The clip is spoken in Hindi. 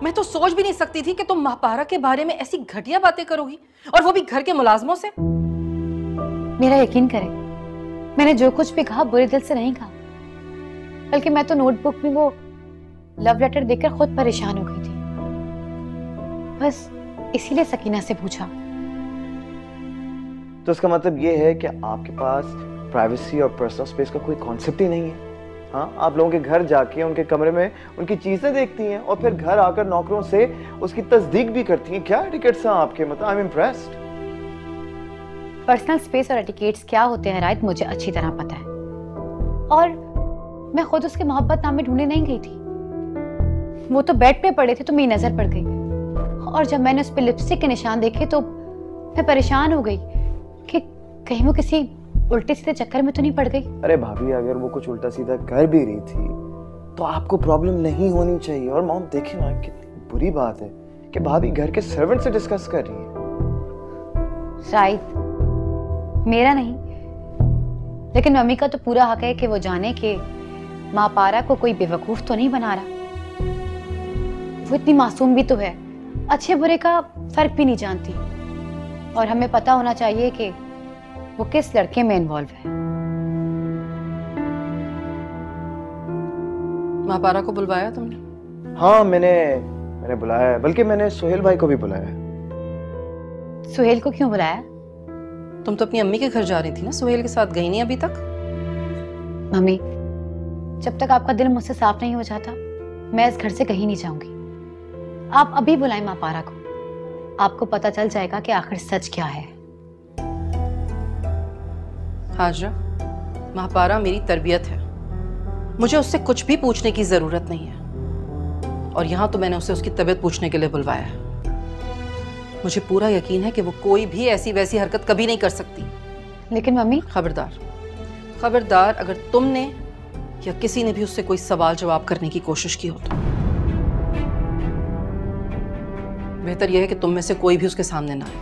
मैं तो सोच भी नहीं सकती थी कि तुम महापारा के बारे में ऐसी घटिया बातें करोगी, और वो भी घर के मुलाजमों से। मेरा यकीन करें, मैंने जो कुछ भी कहा बुरे दिल से नहीं कहा, बल्कि मैं तो नोटबुक में वो लव लेटर देखकर खुद परेशान हो गई थी। बस इसीलिए सकीना से पूछा। तो इसका मतलब ये है कि आपके पास प्राइवेसी और पर्सनल स्पेस का कोई कॉन्सेप्ट ही नहीं है। हाँ, आप लोगों के घर जाके उनके कमरे में उनकी चीजें देखती हैं और फिर घर आकर नौकरों से उसकी तस्दीक भी करती हैं। क्या एटिकेट्स हैं आपके? मतलब I am impressed. Personal space और एटिकेट्स क्या होते हैं रायत, मुझे अच्छी तरह पता है। और मैं खुद उसके मोहब्बत नामे ढूंढने नहीं गई थी। वो तो बेड पे पड़े थे तो मेरी नजर पड़ गई, और जब मैंने उस पे लिपस्टिक के निशान देखे तो मैं परेशान हो गई कि कहीं वो किसी उल्टे सीधे चक्कर में तो नहीं पड़ गई। अरे भाभी, अगर वो कुछ उल्टा सीधा कर भी रही थी तो आपको प्रॉब्लम नहीं होनी चाहिए। और मॉम देखे ना, कितनी बुरी बात है कि भाभी घर के सर्वेंट से डिस्कस कर रही है। शायद मेरा नहीं, लेकिन मम्मी का तो पूरा हक है कि वो जाने कि महापारा को कोई बेवकूफ तो नहीं बना रहा। वो इतनी मासूम भी तो है, अच्छे बुरे का फर्क भी नहीं जानती, और हमें पता होना चाहिए कि वो किस लड़के में इन्वॉल्व है। महापारा को बुलवाया तुमने? हाँ, मैंने बुलाया है, बल्कि मैंने सोहेल भाई को भी बुलाया है। सुहेल को क्यों बुलाया? तुम तो अपनी अम्मी के घर जा रही थी ना, सुहेल के साथ गई नहीं अभी तक? मम्मी, जब तक आपका दिल मुझसे साफ नहीं हो जाता मैं इस घर से कहीं नहीं जाऊंगी। आप अभी बुलाएं महापारा को, आपको पता चल जाएगा कि आखिर सच क्या है। हाजरा, महापारा मेरी तरबियत है, मुझे उससे कुछ भी पूछने की जरूरत नहीं है, और यहाँ तो मैंने उसे उसकी तबीयत पूछने के लिए बुलवाया है। मुझे पूरा यकीन है कि वो कोई भी ऐसी वैसी हरकत कभी नहीं कर सकती। लेकिन मम्मी, खबरदार खबरदार, अगर तुमने या किसी ने भी उससे कोई सवाल जवाब करने की कोशिश की हो तो बेहतर यह है कि तुम में से कोई भी उसके सामने ना आए।